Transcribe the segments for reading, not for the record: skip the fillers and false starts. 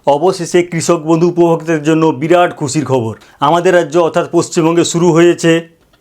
অবশেষে কৃষক বন্ধু উপভোক্তাদের জন্য বিরাট খুশির খবর। আমাদের রাজ্য অর্থাৎ পশ্চিমবঙ্গে শুরু হয়েছে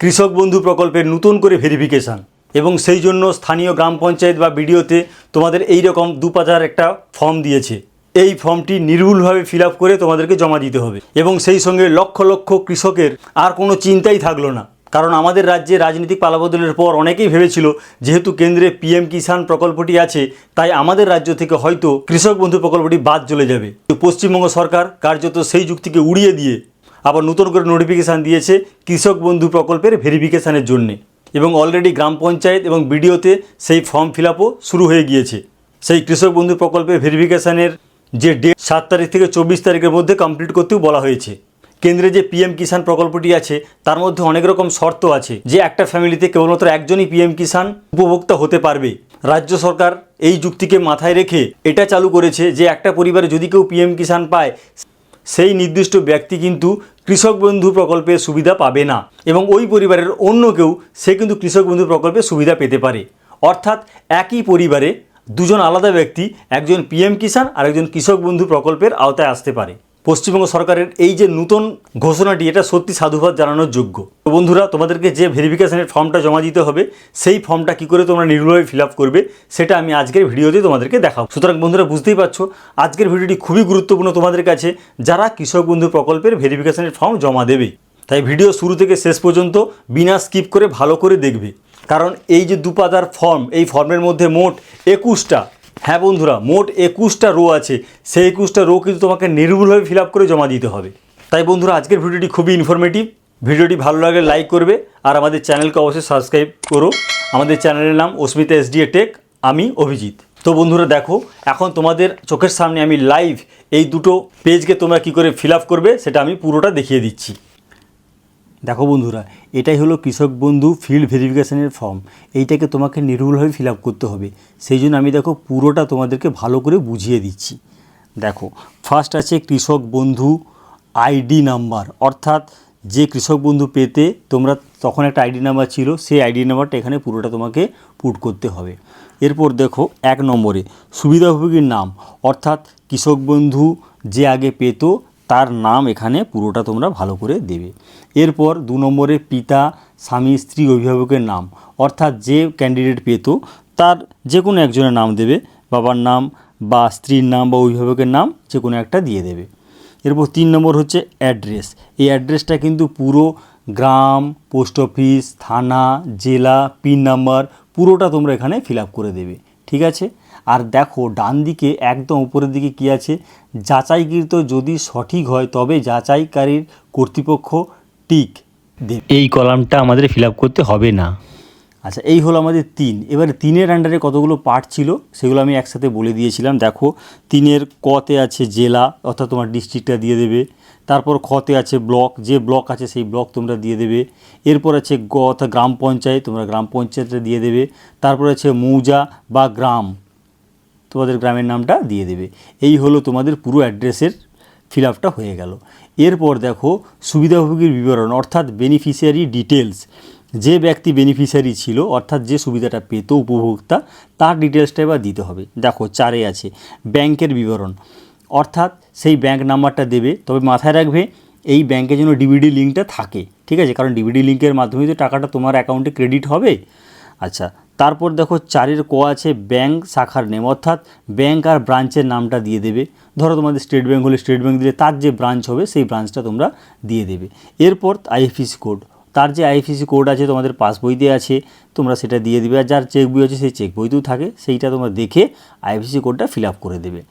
কৃষক বন্ধু প্রকল্পের নতুন করে ভেরিফিকেশান, এবং সেই জন্য স্থানীয় গ্রাম পঞ্চায়েত বা বিডিওতে তোমাদের এই রকম 2 পাতার একটা ফর্ম দিয়েছে। এই ফর্মটি নির্ভুলভাবে ফিল আপ করে তোমাদেরকে জমা দিতে হবে, এবং সেই সঙ্গে লক্ষ লক্ষ কৃষকের আর কোনো চিন্তাই থাকলো না। কারণ আমাদের রাজ্যে রাজনৈতিক পালাবদলের পর অনেকেই ভেবেছিল যেহেতু কেন্দ্রে পিএম কিষাণ প্রকল্পটি আছে, তাই আমাদের রাজ্য থেকে হয়তো কৃষক বন্ধু প্রকল্পটি বাদ চলে যাবে। তো পশ্চিমবঙ্গ সরকার কার্যত সেই যুক্তিকে উড়িয়ে দিয়ে আবার নতুন করে নোটিফিকেশান দিয়েছে কৃষক বন্ধু প্রকল্পের ভেরিফিকেশানের জন্যে, এবং অলরেডি গ্রাম পঞ্চায়েত এবং বিডিওতে সেই ফর্ম ফিল আপও শুরু হয়ে গিয়েছে। সেই কৃষক বন্ধু প্রকল্পের ভেরিফিকেশানের যে ডেট 7 তারিখ থেকে 24 তারিখের মধ্যে কমপ্লিট করতেও বলা হয়েছে। কেন্দ্রে যে পিএম কিষাণ প্রকল্পটি আছে তার মধ্যে অনেক রকম শর্ত আছে, যে একটা ফ্যামিলিতে কেবলমাত্র একজনই পিএম কিষাণ উপভোক্তা হতে পারবে। রাজ্য সরকার এই যুক্তিকে মাথায় রেখে এটা চালু করেছে যে একটা পরিবারে যদি কেউ পিএম কিষাণ পায়, সেই নির্দিষ্ট ব্যক্তি কিন্তু কৃষক বন্ধু প্রকল্পের সুবিধা পাবে না, এবং ওই পরিবারের অন্য কেউ সে কিন্তু কৃষক বন্ধু প্রকল্পের সুবিধা পেতে পারে। অর্থাৎ একই পরিবারে দুজন আলাদা ব্যক্তি, একজন পিএম কিষাণ আর একজন কৃষক বন্ধু প্রকল্পের আওতায় আসতে পারে। পশ্চিমবঙ্গ সরকারের এই যে নতুন ঘোষণাটি, এটা সত্যি সাধুবাদ জানানোর যোগ্য। তো বন্ধুরা, তোমাদেরকে যে ভেরিফিকেশনের ফর্মটা জমা দিতে হবে, সেই ফর্মটা কী করে তোমরা নির্ভুলভাবে ফিল আপ করবে সেটা আমি আজকের ভিডিওতে তোমাদেরকে দেখাবো। সুতরাং বন্ধুরা, বুঝতেই পারছো আজকের ভিডিওটি খুবই গুরুত্বপূর্ণ তোমাদের কাছে, যারা কৃষক বন্ধু প্রকল্পের ভেরিফিকেশনের ফর্ম জমা দেবে। তাই ভিডিও শুরু থেকে শেষ পর্যন্ত বিনা স্কিপ করে ভালো করে দেখবে, কারণ এই যে 2 পাতার ফর্ম, এই ফর্মের মধ্যে মোট 21টা, হ্যাঁ বন্ধুরা, মোট 21টা রো আছে। সেই 21টা রো কিন্তু তোমাকে নির্ভুলভাবে ফিল আপ করে জমা দিতে হবে। তাই বন্ধুরা, আজকের ভিডিওটি খুবই ইনফরমেটিভ। ভিডিওটি ভালো লাগলে লাইক করবে, আর আমাদের চ্যানেলকে অবশ্যই সাবস্ক্রাইব করো। আমাদের চ্যানেলের নাম অস্মিতা SDA টেক, আমি অভিজিৎ। তো বন্ধুরা দেখো, এখন তোমাদের চোখের সামনে আমি লাইভ এই দুটো পেজকে তোমরা কী করে ফিল আপ করবে সেটা আমি পুরোটা দেখিয়ে দিচ্ছি। দেখো বন্ধুরা, এটাই হলো কৃষক বন্ধু ফিল্ড ভেরিফিকেশনের ফর্ম। এইটাকে তোমাকে নির্ভুলভাবে ফিল আপ করতে হবে। সেই জন্য আমি দেখো পুরোটা তোমাদেরকে ভালো করে বুঝিয়ে দিচ্ছি। দেখো, ফার্স্ট আছে কৃষক বন্ধু আইডি নাম্বার, অর্থাৎ যে কৃষক বন্ধু পেতে তোমরা তখন একটা আইডি নাম্বার ছিল, সেই আইডি নাম্বারটা এখানে পুরোটা তোমাকে পুট করতে হবে। এরপর দেখো 1 নম্বরে সুবিধাভোগীর নাম, অর্থাৎ কৃষক বন্ধু যে আগে পেত তার নাম এখানে পুরোটা তোমরা ভালো করে দেবে। এরপর 2 নম্বরে পিতা, স্বামী, স্ত্রী, অভিভাবকের নাম, অর্থাৎ যে ক্যান্ডিডেট পেত তার যে কোনো একজনের নাম দেবে, বাবার নাম বা স্ত্রীর নাম বা অভিভাবকের নাম যে কোনো একটা দিয়ে দেবে। এরপর 3 নম্বর হচ্ছে অ্যাড্রেস। এই অ্যাড্রেসটা কিন্তু পুরো গ্রাম, পোস্ট অফিস, থানা, জেলা, পিন নাম্বার পুরোটা তোমরা এখানে ফিল আপ করে দেবে, ঠিক আছে। আর দেখো ডান দিকে একদম উপরের দিকে কী আছে, যাচাইকৃত যদি সঠিক হয় তবে যাচাইকারীর কর্তৃপক্ষ টিক দেবে। এই কলামটা আমাদের ফিল আপ করতে হবে না। আচ্ছা, এই হলো আমাদের 3। এবারে 3-এর আন্ডারে কতগুলো পার্ট ছিল সেগুলো আমি একসাথে বলে দিয়েছিলাম। দেখো, 3-এর কতে আছে জেলা, অর্থাৎ তোমার ডিস্ট্রিক্টটা দিয়ে দেবে। তারপর খতে আছে ব্লক, যে ব্লক আছে সেই ব্লক তোমরা দিয়ে দেবে। এরপর আছে গ অর্থাৎ গ্রাম পঞ্চায়েত, তোমরা গ্রাম পঞ্চায়েতটা দিয়ে দেবে। তারপর আছে মৌজা বা গ্রাম, তোমাদের গ্রামের নামটা দিয়ে দেবে। এই হলো তোমাদের পুরো অ্যাড্রেসের ফিল আপটা হয়ে গেল। এরপর দেখো সুবিধাভোগীর বিবরণ, অর্থাৎ বেনিফিশিয়ারি ডিটেলস। যে ব্যক্তি বেনিফিশিয়ারি ছিল, অর্থাৎ যে সুবিধাটা পেত উপভোক্তা, তার ডিটেলসটা এবার দিতে হবে। দেখো 4-এ আছে ব্যাংকের বিবরণ, অর্থাৎ সেই ব্যাংক নাম্বারটা দেবে। তবে মাথায় রাখবে এই ব্যাংকের জন্য ডিবিডি লিঙ্কটা থাকে, ঠিক আছে, কারণ ডিবিডি লিঙ্কের মাধ্যমে তো টাকাটা তোমার অ্যাকাউন্টে ক্রেডিট হবে। আচ্ছা, তারপর দেখো 4-এর ক আছে ব্যাংক শাখার নেম, অর্থাৎ ব্যাংক আর ব্রাঞ্চের নামটা দিয়ে দেবে। ধরো তোমাদের স্টেট ব্যাংক হলে স্টেট ব্যাংক দিলে তার যে ব্রাঞ্চ হবে সেই ব্রাঞ্চটা তোমরা দিয়ে দেবে। এরপর আইএফএসসি কোড, তার যে আইএফএসসি কোড আছে তোমাদের পাসবইতে আছে, তোমরা সেটা দিয়ে দেবে। আর যার চেক বই আছে সেই চেক বইতেও থাকে, সেইটা তোমরা দেখে আইএফএসসি কোডটা ফিল আপ করে দেবে।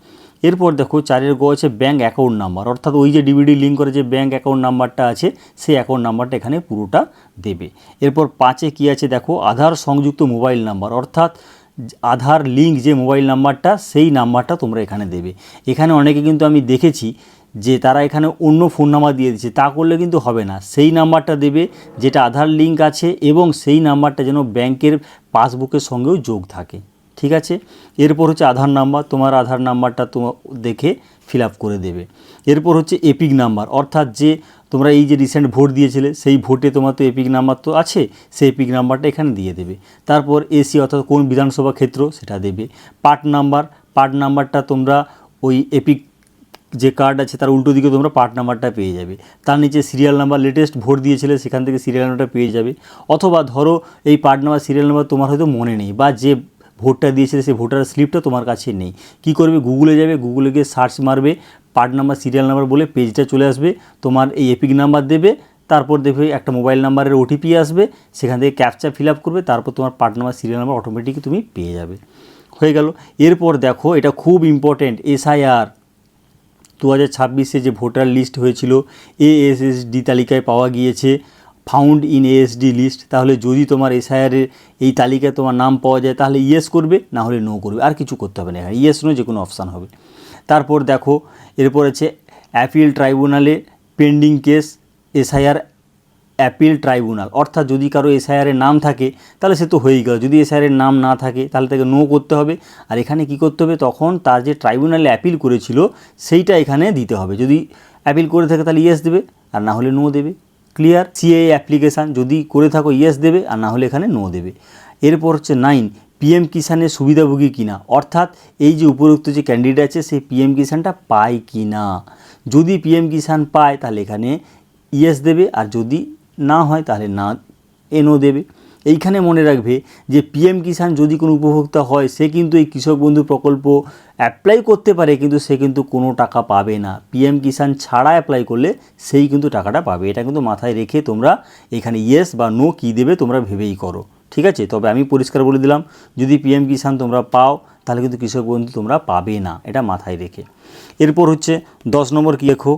এরপর দেখো 4-এর গ আছে ব্যাঙ্ক অ্যাকাউন্ট নাম্বার, অর্থাৎ ওই যে ডিবিডি লিঙ্ক করে যে ব্যাঙ্ক অ্যাকাউন্ট নাম্বারটা আছে সেই অ্যাকাউন্ট নাম্বারটা এখানে পুরোটা দেবে। এরপর 5-এ কী আছে দেখো আধার সংযুক্ত মোবাইল নাম্বার, অর্থাৎ আধার লিঙ্ক যে মোবাইল নাম্বারটা সেই নাম্বারটা তোমরা এখানে দেবে। এখানে অনেকে কিন্তু আমি দেখেছি যে তারা এখানে অন্য ফোন নাম্বার দিয়ে দিচ্ছে, তা করলে কিন্তু হবে না। সেই নাম্বারটা দেবে যেটা আধার লিঙ্ক আছে, এবং সেই নাম্বারটা যেন ব্যাংকের পাসবুকের সঙ্গেও যোগ থাকে, ঠিক আছে। এরপর হচ্ছে আধার নাম্বার, তোমার আধার নাম্বারটা তোমার দেখে ফিল আপ করে দেবে। এরপর হচ্ছে এপিক নাম্বার, অর্থাৎ যে তোমরা এই যে রিসেন্ট ভোট দিয়েছিলে সেই ভোটে তোমার তো এপিক নাম্বার তো আছে, সেই এপিক নাম্বারটা এখানে দিয়ে দেবে। তারপর এসি, অর্থাৎ কোন বিধানসভা ক্ষেত্র সেটা দেবে। পার্ট নাম্বারটা তোমরা ওই এপিক যে কার্ড আছে তার উল্টো দিকে তোমরা পার্ট নাম্বারটা পেয়ে যাবে, তার নিচে সিরিয়াল নাম্বার, লেটেস্ট ভোট দিয়েছিলে সেখান থেকে সিরিয়াল নাম্বারটা পেয়ে যাবে। অথবা ধরো এই পার্ট নাম্বার সিরিয়াল নাম্বার তোমার হয়তো মনে নেই, বা যে ভোটটা দিয়েছিলে সেই ভোটার স্লিপটা তোমার কাছে নেই, কি করবে, গুগলে যাবে, গুগলে গিয়ে সার্চ মারবে পার্ট নাম্বার সিরিয়াল নাম্বার বলে, পেজটা চলে আসবে, তোমার এই এপিক নাম্বার দেবে, তারপর দেখবে একটা মোবাইল নাম্বারের ওটিপি আসবে, সেখান থেকে ক্যাপচা ফিল আপ করবে, তারপর তোমার part number serial number automatic তুমি পেয়ে যাবে। হয়ে গেল। এরপর দেখো এটা খুব ইম্পর্টেন্ট, এসআইআর 2026-এ যে ভোটার লিস্ট হয়েছিল এএসএসডি তালিকায় পাওয়া গিয়েছে, ফাউন্ড ইন এএসডি লিস্ট। তাহলে যদি তোমার এসআইআরের এই তালিকায় তোমার নাম পাওয়া যায় তাহলে ইয়েস করবে, না হলে নো করবে, আর কিছু করতে হবে না, এখানে ইয়েস নো যে কোনো অপশান হবে। তারপর দেখো এরপর আছে অ্যাপিল ট্রাইব্যুনালে pending case SIR appeal tribunal, অর্থাৎ যদি কারো এসআইআরের নাম থাকে তাহলে সে তো হয়েই গেল, যদি এসআইআরের নাম না থাকে তাহলে তাকে নো করতে হবে। আর এখানে কি করতে হবে, তখন তার যে ট্রাইব্যুনালে অ্যাপিল করেছিল সেইটা এখানে দিতে হবে, যদি অ্যাপিল করে থাকে তাহলে ইয়েস দেবে, আর না হলে নো দেবে। ক্লিয়ার। সিএএ অ্যাপ্লিকেশান যদি করে থাকো ইয়েস দেবে, আর না হলে এখানে নো দেবে। এরপর হচ্ছে 9 পিএম কিষানের সুবিধাভোগী কিনা, অর্থাৎ এই যে উপরোক্ত যে ক্যান্ডিডেট আছে সেই পিএম কিষানটা পায় কি না, যদি পিএম কিষান পায় তাহলে এখানে ইয়েস দেবে, আর যদি না হয় তাহলে না নো দেবে। এইখানে মনে রাখবে যে পিএম কিষান যদি কোনো উপভোক্তা হয় সে কিন্তু এই কৃষক বন্ধু প্রকল্প অ্যাপ্লাই করতে পারে, কিন্তু সে কিন্তু কোনো টাকা পাবে না, পিএম কিষান ছাড়া অ্যাপ্লাই করলে সেই কিন্তু টাকাটা পাবে। এটা কিন্তু মাথায় রেখে তোমরা এখানে ইয়েস বা নো কী দেবে তোমরা ভেবেই করো, ঠিক আছে। তবে আমি পরিষ্কার বলে দিলাম, যদি পিএম কিষান তোমরা পাও তাহলে কিন্তু কৃষক বন্ধু তোমরা পাবে না, এটা মাথায় রেখে। এরপর হচ্ছে 10 নম্বর কী লেখো,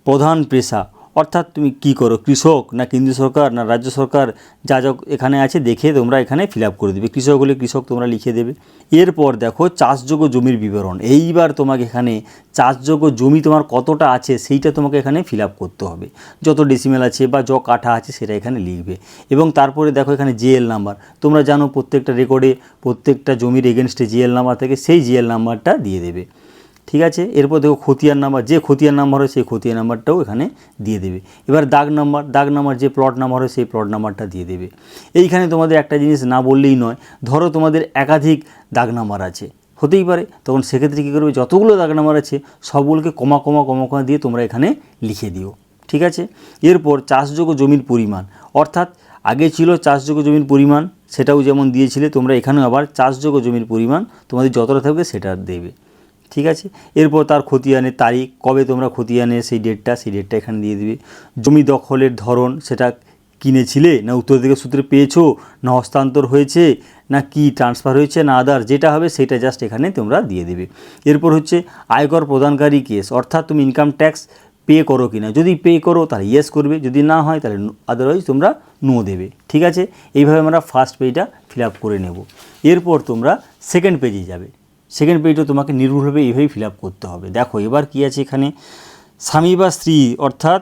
প্রধান পেশা, অর্থাৎ তুমি কি করো, কৃষক না কেন্দ্রীয় সরকার না রাজ্য সরকার, যা যা এখানে আছে দেখে তোমরা এখানে ফিল আপ করে দেবে, কৃষক হলে কৃষক তোমরা লিখে দেবে। এরপর দেখো চাষযোগ্য জমির বিবরণ, এইবার তোমাকে এখানে চাষযোগ্য জমি তোমার কতটা আছে সেইটা তোমাকে এখানে ফিল আপ করতে হবে, যত ডেসিমেল আছে বা য কাঠা আছে সেটা এখানে লিখবে। এবং তারপরে দেখো এখানে জিএল নাম্বার, তোমরা জানো প্রত্যেকটা রেকর্ডে প্রত্যেকটা জমির এগেনস্টে জিএল নাম্বার থাকে, সেই জিএল নাম্বারটা দিয়ে দেবে, ঠিক আছে। এরপর দেখো খতিয়ান নাম্বার, যে খতিয়ান নাম্বার হয় সেই খতিয়ান নাম্বারটাও এখানে দিয়ে দেবে। এবার দাগ নাম্বার যে প্লট নাম্বার হয় সেই প্লট নাম্বারটা দিয়ে দেবে। এইখানে তোমাদের একটা জিনিস না বললেই নয়, ধরো তোমাদের একাধিক দাগ নাম্বার আছে, হতেই পারে, তখন সেক্ষেত্রে কী করবে, যতগুলো দাগ নাম্বার আছে সবগুলোকে কমা দিয়ে তোমরা এখানে লিখে দিও, ঠিক আছে। এরপর চাষযোগ্য জমির পরিমাণ, অর্থাৎ আগে ছিল চাষযোগ্য জমির পরিমাণ, সেটাও যেমন দিয়েছিলে তোমরা এখানেও আবার চাষযোগ্য জমির পরিমাণ তোমাদের যতটা থাকবে সেটা দেবে, ঠিক আছে। এরপর তার খতিয়ানের তারিখ, কবে তোমরা খতিয়ানে সেই ডেটটা এখানে দিয়ে দিবে। জমি দখলের ধরন, সেটা কিনেছিলে না উত্তরাধিকার সূত্রে পেয়েছো না হস্তান্তর হয়েছে না কি ট্রান্সফার হয়েছে না আদার, যেটা হবে সেটা জাস্ট এখানে তোমরা দিয়ে দেবে। এরপর হচ্ছে আয়কর প্রদানকারী কেস, অর্থাৎ তুমি ইনকাম ট্যাক্স পে করো কি না, যদি পে করো তাহলে ইয়েস করবে, যদি না হয় তাহলে আদারওয়াইজ তোমরা নো দেবে, ঠিক আছে। এইভাবে আমরা ফার্স্ট পেজটা ফিল আপ করে নেব। এরপর তোমরা সেকেন্ড পেজে যাবে, সেকেন্ড পেজটা তোমাকে নির্ভুলভাবে এইভাবেই ফিল আপ করতে হবে। দেখো এবার কী আছে এখানে, স্বামী বা স্ত্রী, অর্থাৎ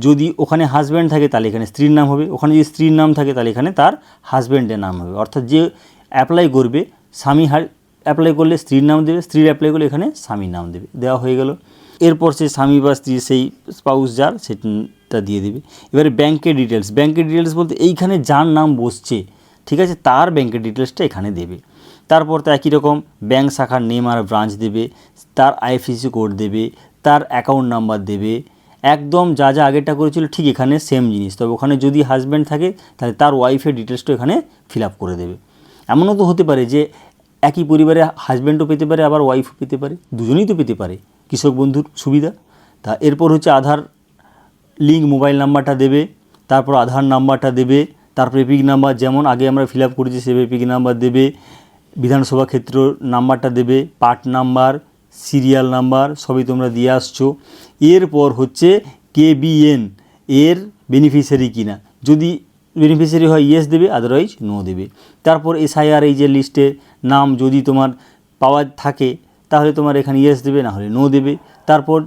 যদি ওখানে হাজব্যান্ড থাকে তাহলে এখানে স্ত্রীর নাম হবে, ওখানে যদি স্ত্রীর নাম থাকে তাহলে এখানে তার হাজব্যান্ডের নাম হবে, অর্থাৎ যে অ্যাপ্লাই করবে স্বামী অ্যাপ্লাই করলে স্ত্রীর নাম দেবে, স্ত্রীর অ্যাপ্লাই করলে এখানে স্বামীর নাম দেবে, দেওয়া হয়ে গেল। এরপর সেই স্বামী বা স্ত্রী সেই স্পাউস যার সেটা দিয়ে দেবে। এবারে ব্যাংকের ডিটেলস বলতে এইখানে যার নাম বসছে, ঠিক আছে, তার ব্যাংকের ডিটেলসটা এখানে দেবে। তারপর তো একই রকম ব্যাংক শাখার নেম আর ব্রাঞ্চ দেবে, তার আইএফএসসি কোড দেবে, তার অ্যাকাউন্ট নাম্বার দেবে, একদম যা আগেরটা করেছিল ঠিক এখানে সেম জিনিস, তবে ওখানে যদি হাজব্যান্ড থাকে তাহলে তার ওয়াইফের ডিটেলসটা এখানে ফিল আপ করে দেবে। এমনও তো হতে পারে যে একই পরিবারে হাজব্যান্ডও পেতে পারে আবার ওয়াইফও পেতে পারে, দুজনেই তো পেতে পারে, কৃষক বন্ধুর সুবিধা। তা এরপর হচ্ছে আধার লিঙ্ক মোবাইল নাম্বারটা দেবে, তারপর আধার নাম্বারটা দেবে, তারপর এপিক নাম্বার যেমন আগে আমরা ফিল আপ করেছি সে এপিক নাম্বার দেবে, বিধানসভা ক্ষেত্র নাম্বারটা দেবে, পার্ট নাম্বার, সিরিয়াল নাম্বার সবই তোমরা দিয়ে আসছো। এরপর হচ্ছে কেবিএন এর বেনিফিশিয়ারি কিনা, যদি বেনিফিশিয়ারি হয় ইয়েস দেবে, আদারওয়াইজ নো দেবে। তারপর এসআইআর এই যে লিস্টে নাম যদি তোমার পাওয়া থাকে তাহলে তোমার এখানে ইয়েস দেবে, না হলে নো দেবে। তারপর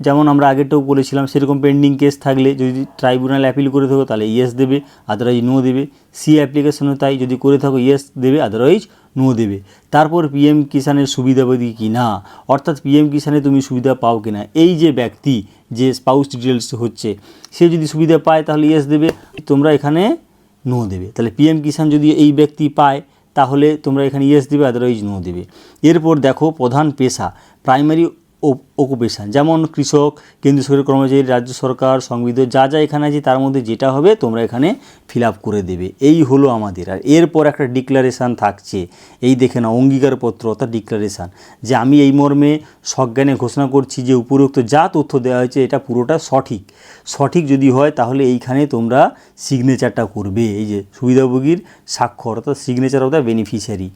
যেমন আমরা আগেরটাও বলেছিলাম সেরকম পেন্ডিং কেস থাকলে যদি ট্রাইব্যুনাল অ্যাপিল করে থাকো তাহলে ইয়েস দেবে, আদারওয়াইজ নো দেবে। সি অ্যাপ্লিকেশনও তাই, যদি করে থাকো ইয়েস দেবে, আদারওয়াইজ নো দেবে। তারপর পিএম কিষানের সুবিধাবাদী কি না, অর্থাৎ পিএম কিষানে তুমি সুবিধা পাও কি না, এই যে ব্যক্তি যে স্পাউস ডিটেলস হচ্ছে সে যদি সুবিধা পায় তাহলে ইয়েস দেবে, তোমরা এখানে নো দেবে। তাহলে পিএম কিষান যদি এই ব্যক্তি পায় তাহলে তোমরা এখানে ইয়েস দেবে, আদারওয়াইজ নো দেবে। এরপর দেখো প্রধান পেশা, প্রাইমারি অকুপেশান, যেমন কৃষক, কেন্দ্রীয় সরকারি কর্মচারী, রাজ্য সরকার, সংবিধান যা যা এখানে আছে তার মধ্যে যেটা হবে তোমরা এখানে ফিল আপ করে দেবে। এই হলো আমাদের। আর এরপর একটা ডিক্লারেশান থাকছে, এই দেখে না, অঙ্গীকারপত্র অর্থাৎ ডিক্লারেশান, যে আমি এই মর্মে সজ্ঞানে ঘোষণা করছি যে উপরোক্ত যা তথ্য দেওয়া হয়েছে এটা পুরোটা সঠিক যদি হয় তাহলে এইখানে তোমরা সিগনেচারটা করবে। এই যে সুবিধাভোগীর স্বাক্ষর অর্থাৎ সিগনেচার অফ দ্য বেনিফিশিয়ারি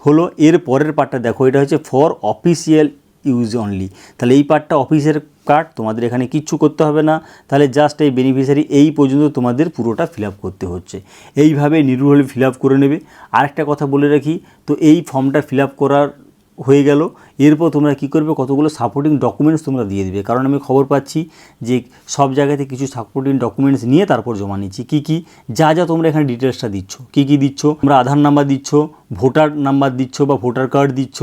হলো। এর পরের পার্টটা দেখো, এটা হচ্ছে ফর অফিসিয়াল ইউজ অনলি। তাহলে এই পার্টটা অফিসের কার্ড, তোমাদের এখানে কিচ্ছু করতে হবে না। তাহলে জাস্ট এই বেনিফিশিয়ারি এই পর্যন্ত তোমাদের পুরোটা ফিল আপ করতে হচ্ছে। এইভাবে নির্ভুলভাবে ফিল আপ করে নেবে। আরেকটা কথা বলে রাখি, তো এই ফর্মটা ফিল আপ করার হয়ে গেল। এরপর তোমরা কী করবে, কতগুলো সাপোর্টিং ডকুমেন্টস তোমরা দিয়ে দিবে। কারণ আমি খবর পাচ্ছি যে সব জায়গাতে কিছু সাপোর্টিং ডকুমেন্টস নিয়ে তারপর জমা নিচ্ছি। কী যা তোমরা এখানে ডিটেলসটা দিচ্ছ, কী দিচ্ছ, তোমরা আধার নাম্বার দিচ্ছ, ভোটার নাম্বার দিচ্ছ বা ভোটার কার্ড দিচ্ছ,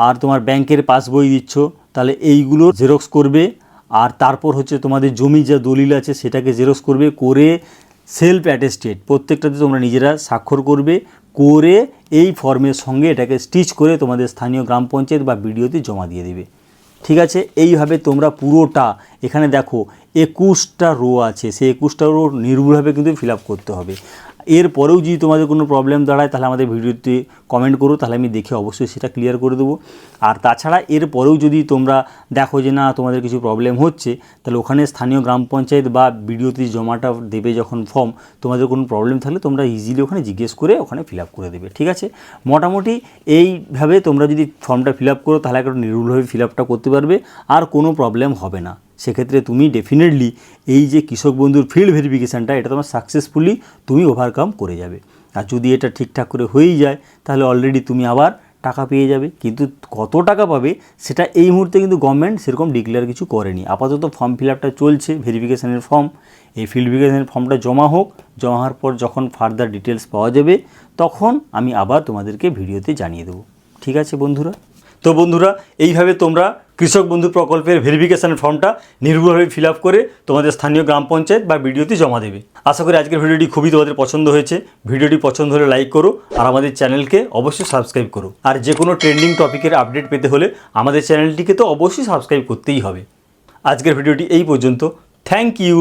আর তোমার ব্যাংকের পাসবই দিচ্ছ। তাহলে এইগুলো জেরক্স করবে। আর তারপর হচ্ছে তোমাদের জমি যা দলিল আছে সেটাকে জেরক্স করবে, করে সেলফ অ্যাটেস্টেড প্রত্যেকটাতে তোমরা নিজেরা স্বাক্ষর করবে, করে এই ফর্মের সঙ্গে এটাকে স্টিচ করে তোমাদের স্থানীয় গ্রাম পঞ্চায়েত বা বিডিওতে জমা দিয়ে দেবে। ঠিক আছে, এইভাবে তোমরা পুরোটা, এখানে দেখো 21টা রো আছে, সেই 21টা রো নির্ভুলভাবে কিন্তু ফিল আপ করতে হবে। এরপরেও যদি তোমাদের কোনো প্রবলেম দাঁড়ায় তাহলে আমাদের ভিডিওতে কমেন্ট করো, তাহলে আমি দেখে অবশ্যই সেটা ক্লিয়ার করে দেবো। আর তাছাড়া এরপরেও যদি তোমরা দেখো যে না তোমাদের কিছু প্রবলেম হচ্ছে, তাহলে ওখানে স্থানীয় গ্রাম পঞ্চায়েত বা বিডিওতে জমাটা দেবে যখন ফর্ম, তোমাদের কোনো প্রবলেম থাকলে তোমরা ইজিলি ওখানে জিজ্ঞেস করে ওখানে ফিল আপ করে দেবে। ঠিক আছে, মোটামুটি এইভাবে তোমরা যদি ফর্মটা ফিল আপ করো তাহলে একটা নির্ভুলভাবে ফিল আপটা করতে পারবে, আর কোনো প্রবলেম হবে না। সেক্ষেত্রে তুমি ডেফিনেটলি এই যে কৃষক বন্ধুর ফিল্ড ভেরিফিকেশানটা এটা তোমার সাকসেসফুলি তুমি ওভারকাম করে যাবে। আর যদি এটা ঠিকঠাক করে হয়েই যায় তাহলে অলরেডি তুমি আবার টাকা পেয়ে যাবে। কিন্তু কত টাকা পাবে সেটা এই মুহূর্তে কিন্তু গভর্নমেন্ট সেরকম ডিক্লেয়ার কিছু করেনি। আপাতত ফর্ম ফিল আপটা চলছে, ভেরিফিকেশানের ফর্ম। এই ফিল্ড ভেরিফিকেশানের ফর্মটা জমা হোক, জমা হওয়ার পর যখন ফার্দার ডিটেলস পাওয়া যাবে তখন আমি আবার তোমাদেরকে ভিডিওতে জানিয়ে দেবো। ঠিক আছে বন্ধুরা? তো বন্ধুরা, এইভাবে তোমরা কৃষক বন্ধু প্রকল্পের ভেরিফিকেশানের ফর্মটা নির্ভুলভাবে ফিল আপ করে তোমাদের স্থানীয় গ্রাম পঞ্চায়েত বা বিডিওতে জমা দেবে। আশা করি আজকের ভিডিওটি খুবই তোমাদের পছন্দ হয়েছে। ভিডিওটি পছন্দ হলে লাইক করো, আর আমাদের চ্যানেলকে অবশ্যই সাবস্ক্রাইব করো। আর যে কোনো ট্রেন্ডিং টপিকের আপডেট পেতে হলে আমাদের চ্যানেলটিকে তো অবশ্যই সাবস্ক্রাইব করতেই হবে। আজকের ভিডিওটি এই পর্যন্ত। Thank you.